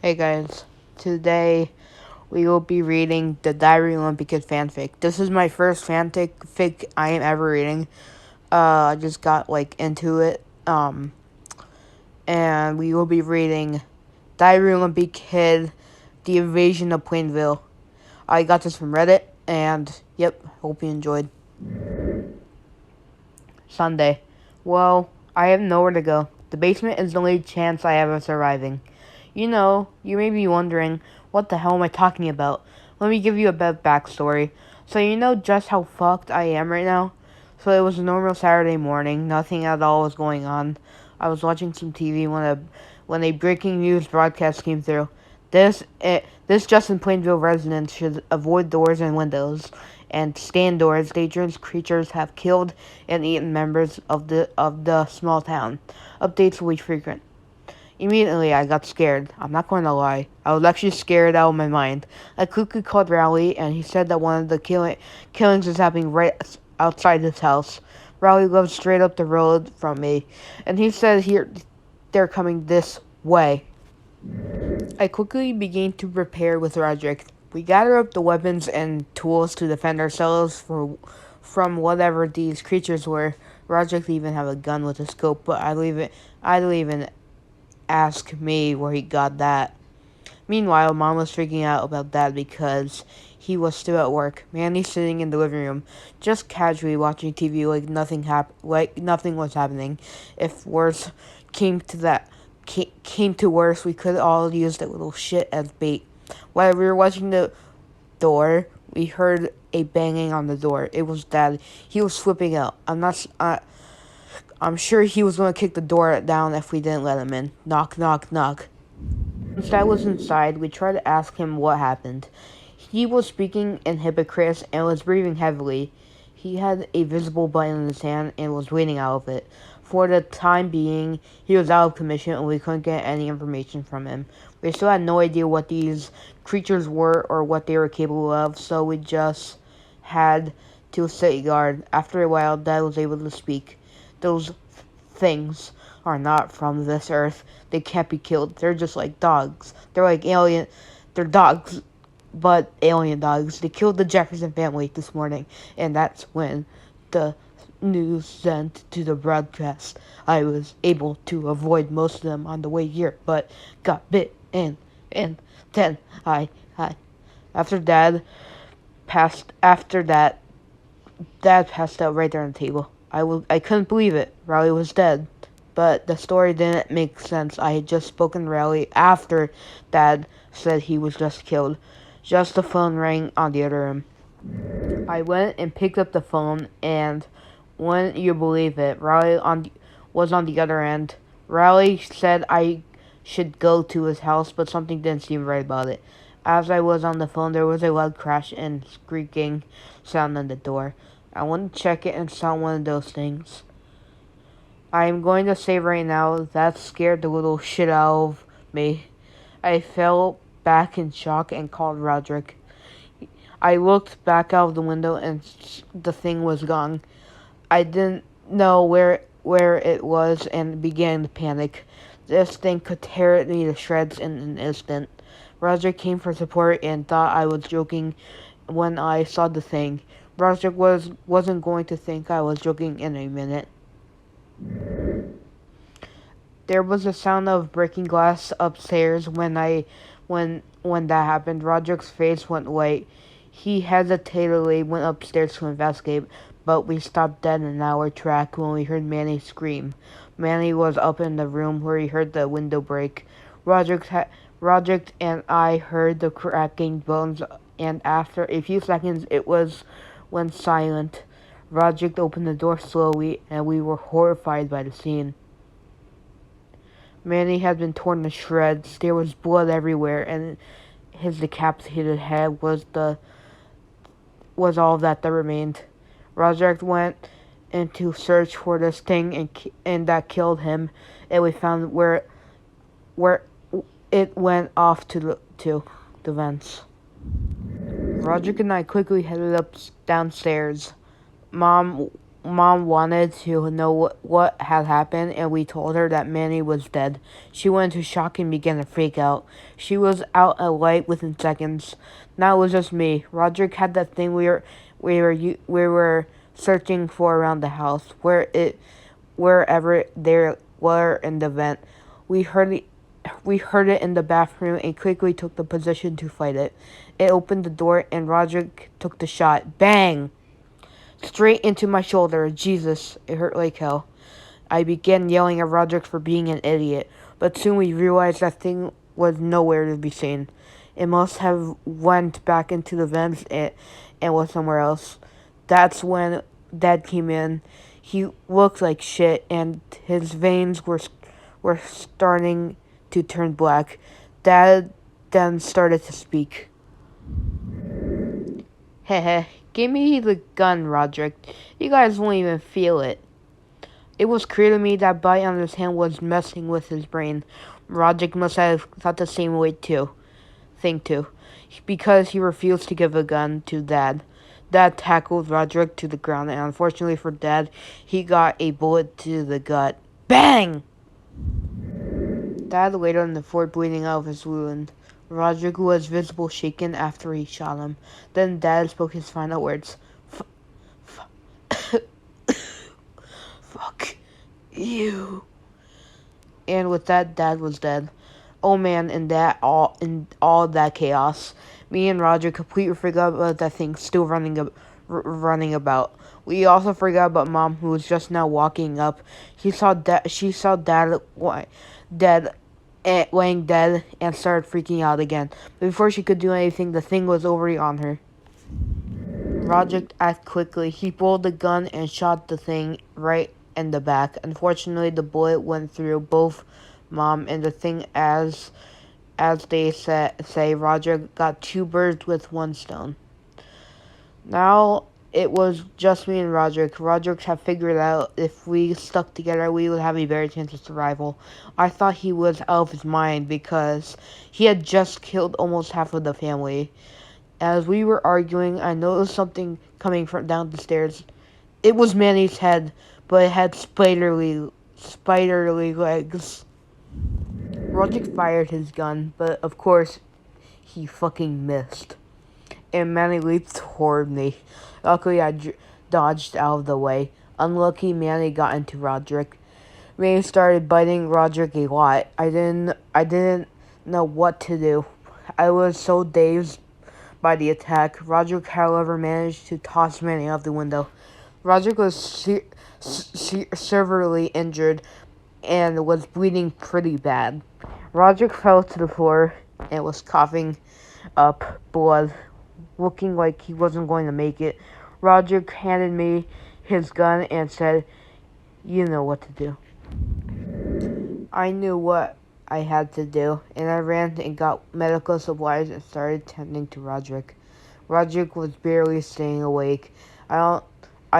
Hey guys, today we will be reading the Diary of Wimpy fanfic. This is my first fanfic I am ever reading. I just got into it. And we will be reading Diary of Wimpy Kid, The Invasion of Plainville. I got this from Reddit, and yep, hope you enjoyed. Sunday. Well, I have nowhere to go. The basement is the only chance I have of surviving. You may be wondering, what the hell am I talking about? Let me give you a bit of backstory. So you know just how fucked I am right now? So it was a normal Saturday morning, nothing at all was going on. I was watching some TV when a breaking news broadcast came through. This Justin Plainville resident should avoid doors and windows and stay indoors. Dangerous creatures have killed and eaten members of the small town. Updates will be frequent. Immediately, I got scared. I'm not going to lie. I was actually scared out of my mind. I quickly called Rowley, and he said that one of the killings was happening right outside his house. Rowley lives straight up the road from me, and he said they're coming this way. I quickly began to prepare with Roderick. We gathered up the weapons and tools to defend ourselves from whatever these creatures were. Roderick even had a gun with a scope, but I don't even ask me where he got that. Meanwhile, Mom was freaking out about Dad because he was still at work. Mandy's sitting in the living room, just casually watching TV like nothing was happening. If worse came to worse, we could all use that little shit as bait. While we were watching the door, we heard a banging on the door. It was Dad. He was flipping out. I'm sure he was going to kick the door down if we didn't let him in. Knock, knock, knock. Once Dad was inside, we tried to ask him what happened. He was speaking in hypocrites and was breathing heavily. He had a visible button in his hand and was bleeding out of it. For the time being, he was out of commission and we couldn't get any information from him. We still had no idea what these creatures were or what they were capable of, so we just had to sit guard. After a while, Dad was able to speak. Those things are not from this earth. They can't be killed. They're just like dogs. They're like alien. They're dogs, but alien dogs. They killed the Jefferson family this morning, and that's when the news sent to the broadcast. I was able to avoid most of them on the way here, but got bit, and then I after that, Dad passed out right there on the table. I couldn't believe it. Riley was dead. But the story didn't make sense. I had just spoken to Riley after Dad said he was just killed. Just the phone rang on the other room. I went and picked up the phone, and wouldn't you believe it, was on the other end. Riley said I should go to his house, but something didn't seem right about it. As I was on the phone, there was a loud crash and squeaking sound on the door. I went to check it and saw one of those things. I'm going to say right now, that scared the little shit out of me. I fell back in shock and called Roderick. I looked back out of the window and the thing was gone. I didn't know where it was and began to panic. This thing could tear me to shreds in an instant. Roderick came for support and thought I was joking when I saw the thing. Roderick wasn't going to think I was joking in a minute. There was a sound of breaking glass upstairs when that happened. Roderick's face went white. He hesitatingly went upstairs to investigate, but we stopped dead in our track when we heard Manny scream. Manny was up in the room where he heard the window break. Roderick and I heard the cracking bones, and after a few seconds it went silent. Roderick opened the door slowly, and we were horrified by the scene. Manny had been torn to shreds. There was blood everywhere, and his decapitated head was all that remained. Roderick went into search for this thing, and that killed him. And we found where it went off to the vents. Roderick and I quickly headed downstairs. Mom Mom wanted to know what had happened, and we told her that Manny was dead. She went into shock and began to freak out. She was out of light within seconds. Now it was just me. Roderick had that thing we were searching for around the house, wherever they were in the vent. We heard it. We heard it in the bathroom and quickly took the position to fight it. It opened the door and Roderick took the shot. Bang! Straight into my shoulder. Jesus, it hurt like hell. I began yelling at Roderick for being an idiot, but soon we realized that thing was nowhere to be seen. It must have went back into the vents and was somewhere else. That's when Dad came in. He looked like shit, and his veins were starting to turn black. Dad then started to speak. Heh, give me the gun, Roderick. You guys won't even feel it. It was clear to me that bite on his hand was messing with his brain. Roderick must have thought the same way too. Because he refused to give a gun to Dad. Dad tackled Roderick to the ground, and unfortunately for Dad, he got a bullet to the gut. Bang! Dad laid on the floor, bleeding out of his wound. Roderick was visibly shaken after he shot him. Then Dad spoke his final words. Fuck you. And with that, Dad was dead. Oh man, in all that chaos, me and Roger completely forgot about that thing still running about. We also forgot about Mom, who was just now walking up. She saw Dad laying dead and started freaking out again. But before she could do anything, the thing was already on her. Roger acted quickly. He pulled the gun and shot the thing right in the back. Unfortunately, the bullet went through both Mom and the thing. As they say, Roger got two birds with one stone. Now it was just me and Roderick. Roderick had figured out if we stuck together, we would have a better chance of survival. I thought he was out of his mind because he had just killed almost half of the family. As we were arguing, I noticed something coming from down the stairs. It was Manny's head, but it had spiderly legs. Roderick fired his gun, but of course, he fucking missed. And Manny leaped toward me. Luckily, I dodged out of the way. Unlucky, Manny got into Roderick. Manny started biting Roderick a lot. I didn't know what to do. I was so dazed by the attack. Roderick, however, managed to toss Manny out the window. Roderick was severely injured and was bleeding pretty bad. Roderick fell to the floor and was coughing up blood, looking like he wasn't going to make it. Roderick handed me his gun and said, "You know what to do." I knew what I had to do, and I ran and got medical supplies and started tending to Roderick. Roderick was barely staying awake. I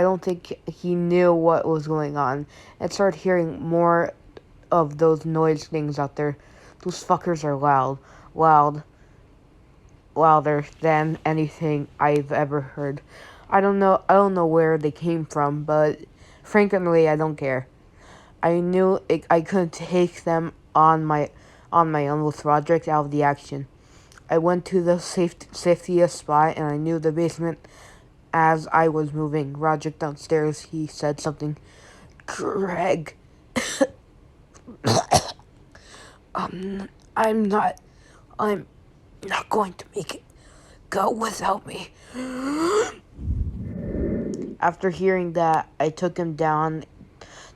don't think he knew what was going on, and started hearing more of those noise things out there. Those fuckers are louder than anything I've ever heard. I don't know where they came from, but frankly, I don't care. I knew I couldn't take them on my own with Roderick out of the action. I went to the safetiest spot, and I knew the basement. As I was moving Roderick downstairs, he said something. Greg, I'm not going to make it. Go without me. After hearing that, I took him down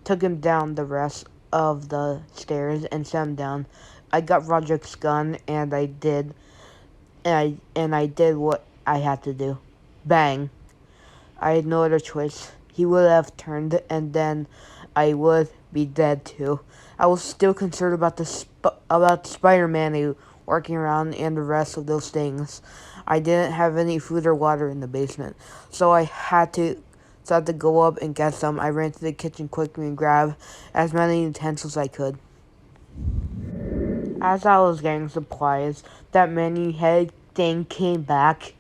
the rest of the stairs and set him down. I got Roderick's gun and I did what I had to do. Bang. I had no other choice. He would have turned and then I would be dead too. I was still concerned about about Spider-Man working around and the rest of those things. I didn't have any food or water in the basement, so I had to go up and get some. I ran to the kitchen quickly and grabbed as many utensils as I could. As I was getting supplies, that many head thing came back.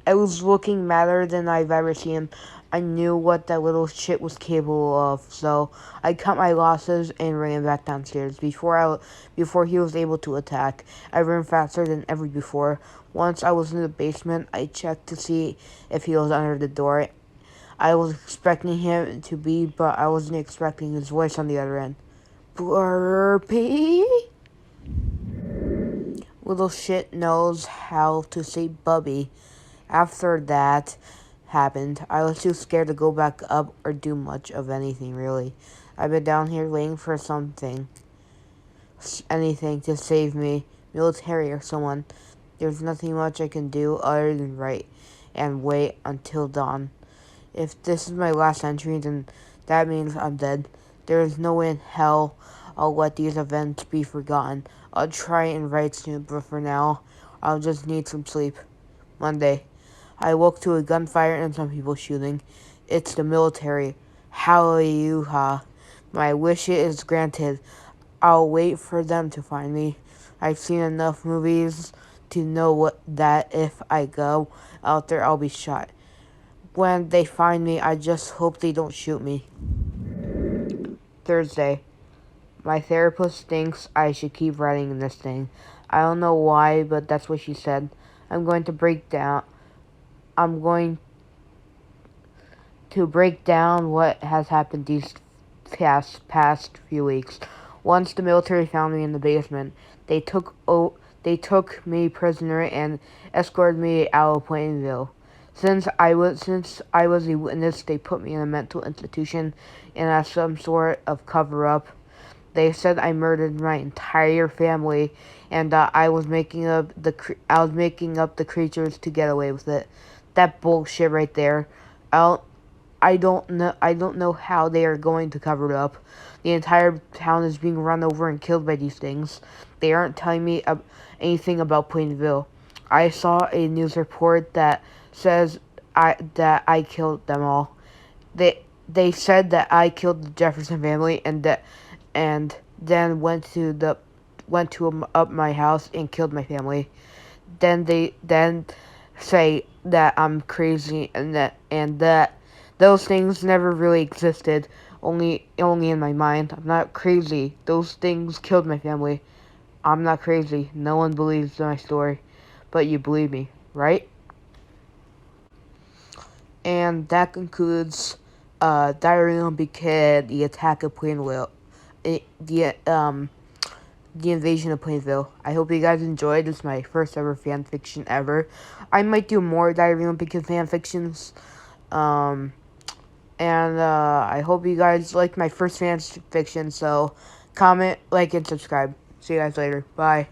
It was looking madder than I've ever seen him. I knew what that little shit was capable of, so I cut my losses and ran back downstairs. Before he was able to attack, I ran faster than ever before. Once I was in the basement, I checked to see if he was under the door. I was expecting him to be, but I wasn't expecting his voice on the other end. Burpee? Little shit knows how to say bubby. After that happened, I was too scared to go back up or do much of anything, really. I've been down here waiting for anything to save me, military or someone. There's nothing much I can do other than write and wait until dawn. If this is my last entry, then that means I'm dead. There is no way in hell I'll let these events be forgotten. I'll try and write soon, but for now, I'll just need some sleep. Monday. I woke to a gunfire and some people shooting. It's the military. Hallelujah. My wish is granted. I'll wait for them to find me. I've seen enough movies to know that if I go out there, I'll be shot. When they find me, I just hope they don't shoot me. Thursday. My therapist thinks I should keep writing this thing. I don't know why, but that's what she said. I'm going to break down what has happened these past few weeks. Once the military found me in the basement, they took me prisoner and escorted me out of Plainville. Since I was a witness, they put me in a mental institution and as some sort of cover up. They said I murdered my entire family and I was making up the creatures to get away with it. That bullshit right there. I don't know how they are going to cover it up. The entire town is being run over and killed by these things. They aren't telling me anything about Plainville. I saw a news report that says that I killed them all. They said that I killed the Jefferson family and then went up my house and killed my family. Then say that I'm crazy and that those things never really existed, only in my mind. I'm not crazy. Those things killed my family. I'm not crazy. No one believes my story, but you believe me, right? And that concludes Diary of a Kid, the attack of Plainville, the invasion of Plainville. I hope you guys enjoyed. This is my first ever fan fiction ever. I might do more Diary of a Kid fan fictions. And I hope you guys liked my first fan fiction. So comment, like, and subscribe. See you guys later. Bye.